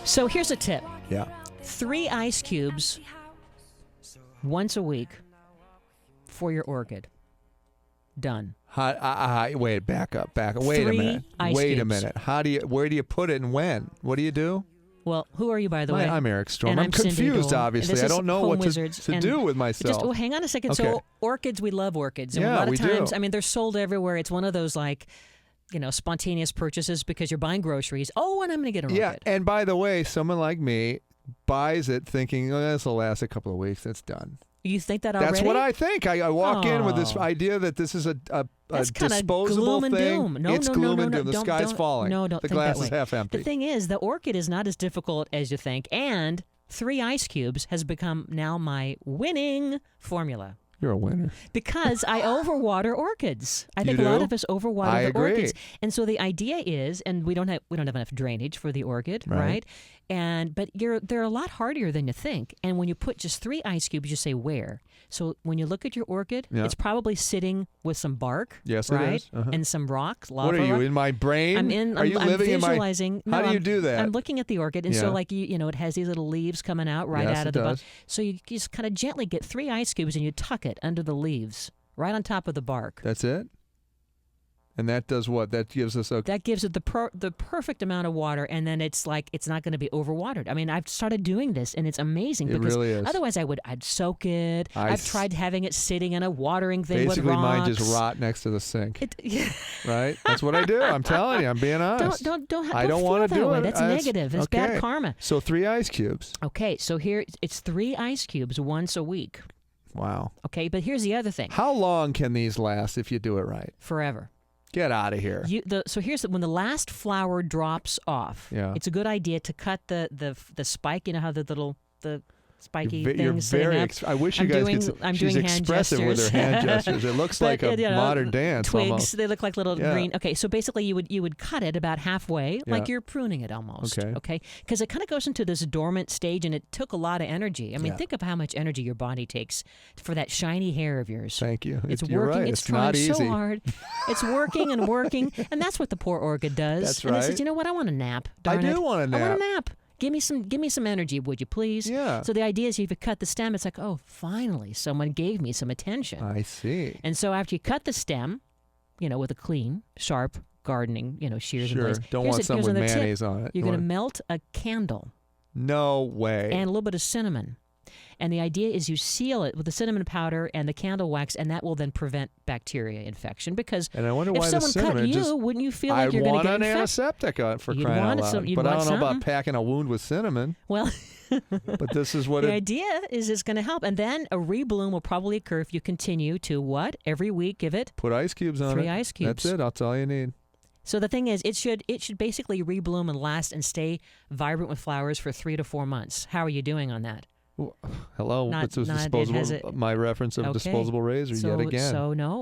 So here's a tip. Yeah. 3 ice cubes once a week for your orchid. Done. Wait, back up. Wait a 3 minute. ice Wait a cubes. minute. Where do you put it and when? What do you do? Well, who are you, by the way? I'm Eric Storm. And I'm Cindy confused, Dole. obviously. This I is don't know Home what Wizards, to and do with myself. Just hang on a second. Okay. So orchids, we love orchids. And Yeah, a lot of we times, do. I mean, they're sold everywhere. It's one of those spontaneous purchases because you're buying groceries. Oh, and I'm going to get an Yeah, orchid. and by the way, someone like me buys it thinking, this will last a couple of weeks. It's done. You think that already? That's what I think. I walk in with this Oh. idea that this is a That's kinda disposable gloom and thing. doom. No, it's no, gloom no, and no, doom. The don't- sky's don't- falling. no, don't the think that glass is way. half empty. The thing is, the orchid is not as difficult as you think, and 3 ice cubes has become now my winning formula. You're a winner. Because I overwater orchids. I think You a lot do? of us overwater I the agree. orchids. And so the idea is, and we don't have enough drainage for the orchid, right? But they're a lot harder than you think. And when you put just 3 ice cubes, you say where. So when you look at your orchid, Yeah. it's probably sitting with some bark, Yes, it right? is. Uh-huh. And some rocks, lava. What are you, rock. in my brain? Are you I'm living in my... visualizing. How No, do you do that? I'm looking at the orchid, and Yeah. so like it has these little leaves coming out right Yes, out it of the does. So you just kind of gently get 3 ice cubes and you tuck it under the leaves, right on top of the bark. That's it? And that does what? That gives us a... That gives it the perfect amount of water, and then it's like it's not going to be overwatered. I mean, I've started doing this, and it's amazing. It because really is. Otherwise, I'd soak it. I've tried having it sitting in a watering thing Basically, with rocks. mine just rot next to the sink. Yeah. Right? That's what I do. I'm telling you. I'm being honest. Don't I don't feel want to that do way. it. That's negative. It's bad okay. karma. So 3 ice cubes. Okay, so here it's 3 ice cubes once a week. Wow. Okay, but here's the other thing. How long can these last if you do it right? Forever. Get out of here. So here's when the last flower drops off. Yeah. It's a good idea to cut the spike. You know how the spiky You're things sitting very. up. I wish you I'm guys doing- could. I'm She's doing hand expressive with her gestures. hand gestures. It looks like a modern dance twigs. almost. They look like little Yeah. green. Okay, so basically you would cut it about halfway, like Yeah. you're pruning it almost. Okay. Okay, because it kind of goes into this dormant stage, and it took a lot of energy. I mean, Yeah. think of how much energy your body takes for that shiny hair of yours. Thank you. It's You're working. right. It's not trying easy. so hard. It's working and working, and that's what the poor orchid does. That's And it right. says, you know what? I want a nap. I Darn do it. want a I want nap. a nap. Give me some energy, would you please? Yeah. So the idea is, if you cut the stem, it's like, oh, finally, someone gave me some attention. I see. And so after you cut the stem, with a clean, sharp gardening, shears and Sure. blades. Don't want some with mayonnaise on it. You're going to melt a candle No way. and a little bit of cinnamon. And the idea is you seal it with the cinnamon powder and the candle wax, and that will then prevent bacteria infection. Because And I wonder if why the someone cinnamon cut you, just... wouldn't you feel like you're going to get I want an infected? antiseptic for You'd crying want out some- loud. you'd But I want don't know about something. packing a wound with cinnamon. Well, But this is what the it... idea is it's going to help. And then a rebloom will probably occur if you continue to what? Every week give it Put ice cubes on 3 it. ice cubes. That's it. That's all you need. So the thing is, it should basically rebloom and last and stay vibrant with flowers for 3 to 4 months. How are you doing on that? Hello. Not- This was not- it disposable. has a- My reference of Okay. disposable razor yet again.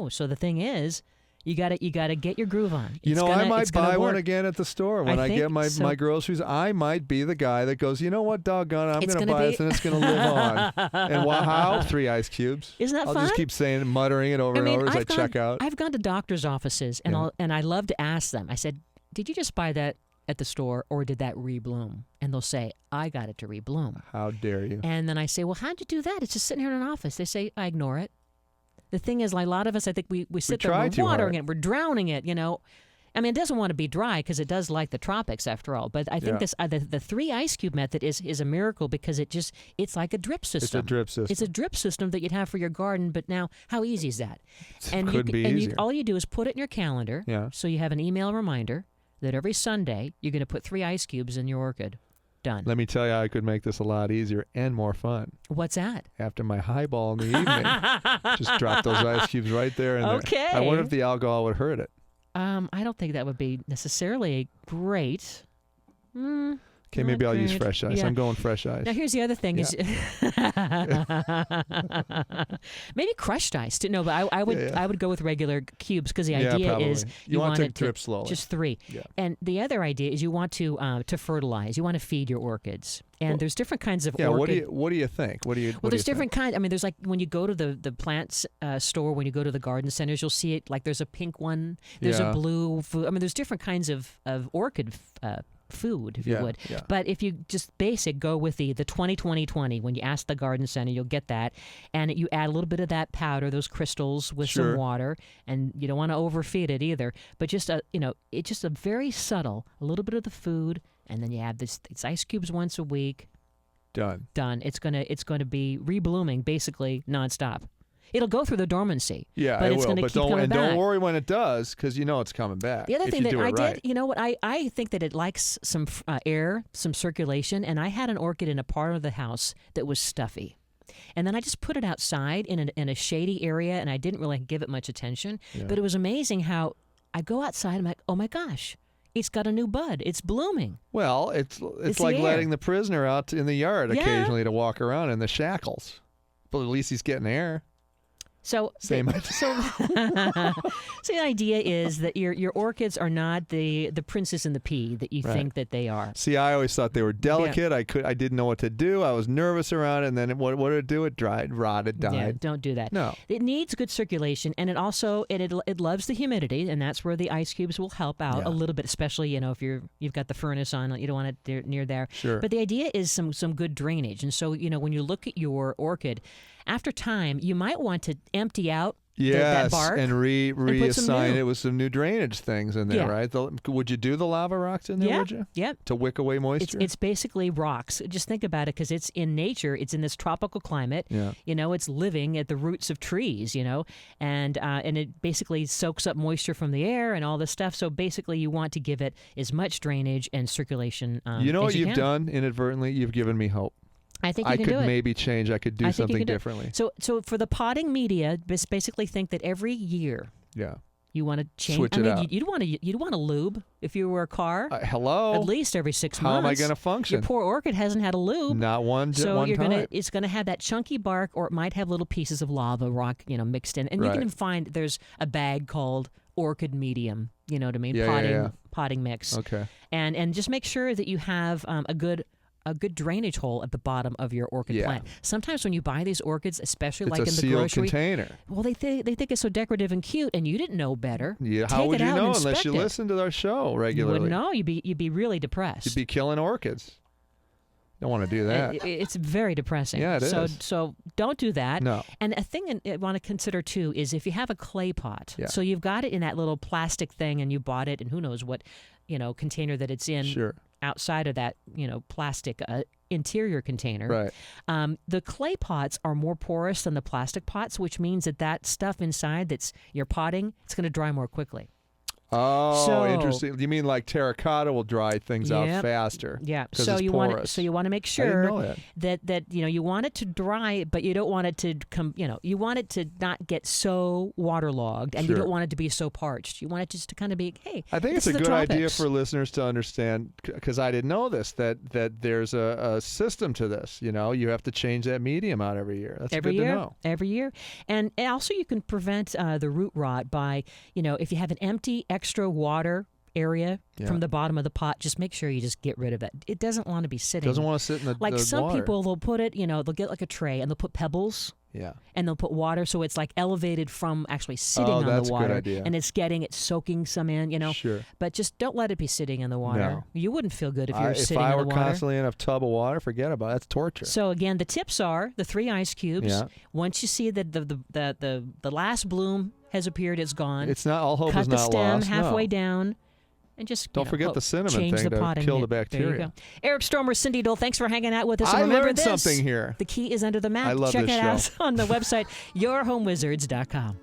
So the thing is, you got to get your groove on. You It's know, gonna- I might it's gonna buy one work. again at the store when I think get so. my groceries. I might be the guy that goes, you know what, doggone it, I'm It's going to gonna buy be- this and it's going to live on. And how? 3 ice cubes. Isn't that I'll fun? just keep saying, muttering it over and over as I check out. I've gone to doctors' offices, and Yeah. I love to ask them. I said, "Did you just buy that at the store, or did that rebloom?" And they'll say, "I got it to rebloom." How dare you? And then I say, "Well, how'd you do that? It's just sitting here in an office." They say, "I ignore it." The thing is, like a lot of us, I think we sit there, try we're too watering hard. it, we're drowning it. I mean, it doesn't want to be dry because it does like the tropics after all. But I think Yeah. the 3 ice cube method is a miracle because it's like a drip system. It's a drip system. It's a drip system that you'd have for your garden. But now, how easy is that? Couldn't be easier. All you do is put it in your calendar. Yeah. So you have an email reminder that every Sunday you're going to put 3 ice cubes in your orchid. Done. Let me tell you, I could make this a lot easier and more fun. What's that? After my highball in the evening, just drop those ice cubes right there. In Okay. There. I wonder if the alcohol would hurt it. I don't think that would be necessarily great. Okay, maybe I'll use fresh ice. Yeah. I'm going fresh ice. Now here's the other thing: is maybe crushed ice. No, but I would go with regular cubes because the idea probably. is You want want to drip slowly. just 3. Yeah. And the other idea is you want to fertilize. You want to feed your orchids. And there's different kinds of Yeah, orchid. what do you think? Well, there's different kinds. I mean, there's like when you go to the plants store, when you go to the garden centers, you'll see it like there's a pink one, there's Yeah. a blue. I mean, there's different kinds of orchid food, if you would. Yeah. But if you just go with the 20-20-20, when you ask the garden center, you'll get that. And you add a little bit of that powder, those crystals, with some water. And you don't want to overfeed it either. But just it's just a very subtle, a little bit of the food, and then you add these ice cubes once a week. Done. It's gonna be reblooming basically nonstop. It'll go through the dormancy. Yeah, but it it's will. But don't worry when it does, because you know it's coming back. The other thing that I did, you know what, I think that it likes some air, some circulation, and I had an orchid in a part of the house that was stuffy. And then I just put it outside in a shady area, and I didn't really give it much attention. Yeah. But it was amazing how I go outside, I'm like, oh my gosh, it's got a new bud. It's blooming. Well, it's like letting the prisoner out in the yard occasionally to walk around in the shackles. But at least he's getting air. So the idea is that your orchids are not the princess and the pea that you think that they are. See, I always thought they were delicate. Yeah. I didn't know what to do. I was nervous around it, and then what did it do? It dried, rotted, died. Yeah, don't do that. No. It needs good circulation, and it loves the humidity, and that's where the ice cubes will help out a little bit, especially if you've got the furnace on, you don't want it near there. Sure. But the idea is some good drainage, and so when you look at your orchid, after time you might want to empty out that bark and reassign it with some new drainage things in there, right? Would you do the lava rocks in there, would you? Yeah. To wick away moisture? It's basically rocks. Just think about it, because it's in nature. It's in this tropical climate. Yeah. It's living at the roots of trees, and it basically soaks up moisture from the air and all this stuff. So basically you want to give it as much drainage and circulation You know as what you've done inadvertently? You've given me hope. I think you can do it. I could maybe change. I could do something differently. So for the potting media, just basically think that every year, you want to change. Switch it out. You'd want to lube if you were a car. Hello. At least every 6 months. How am I going to function? Your poor orchid hasn't had a lube. Not one. So time. It's gonna have that chunky bark, or it might have little pieces of lava rock, mixed in. And you can find there's a bag called orchid medium. You know what I mean? Potting mix. Okay. And just make sure that you have a good drainage hole at the bottom of your orchid plant. Sometimes when you buy these orchids, especially it's like in the sealed grocery container. Well, they think it's so decorative and cute, and you didn't know better. Yeah, how would you know unless you listen to our show regularly? You wouldn't know. You'd be really depressed. You'd be killing orchids. Don't want to do that. It's very depressing. Yeah, it is. So don't do that. No. And a thing I want to consider too is if you have a clay pot. Yeah. So you've got it in that little plastic thing, and you bought it, and who knows what container that it's in. Sure. Outside of that, plastic interior container. Right. The clay pots are more porous than the plastic pots, which means that stuff inside that's you're potting, it's going to dry more quickly. Oh, interesting. You mean like terracotta will dry things out faster? Yeah. So you want to make sure that you want it to dry, but you don't want it to you want it to not get so waterlogged, and you don't want it to be so parched. You want it just to kind of be, hey. I think it's a good idea for listeners to understand, because I didn't know this, that there's a system to this. You have to change that medium out every year. That's good to know. Every year, and also you can prevent the root rot by if you have an empty extra water area from the bottom of the pot, just make sure you just get rid of it. It doesn't want to be sitting. Doesn't want to sit in the like the some water. people, they'll put it, they'll get like a tray and they'll put pebbles. Yeah. And they'll put water, so it's like elevated from actually sitting on that's the water. a good idea. And it's soaking some in, Sure. But just don't let it be sitting in the water. No. You wouldn't feel good if you were sitting in the water. If I were constantly in a tub of water, forget about it. That's torture. So again, the tips are the 3 ice cubes. Yeah. Once you see that the last bloom has appeared, it's gone. It's not all hope Cut is not lost. the stem halfway down. And just don't forget the cinnamon change thing the potting to kill mitt. the bacteria. There you go. Eric Stromer, Cindy Dole, thanks for hanging out with us. I And remember learned this, something here. The key is under the mat. I love Check this it show. out on the website, yourhomewizards.com.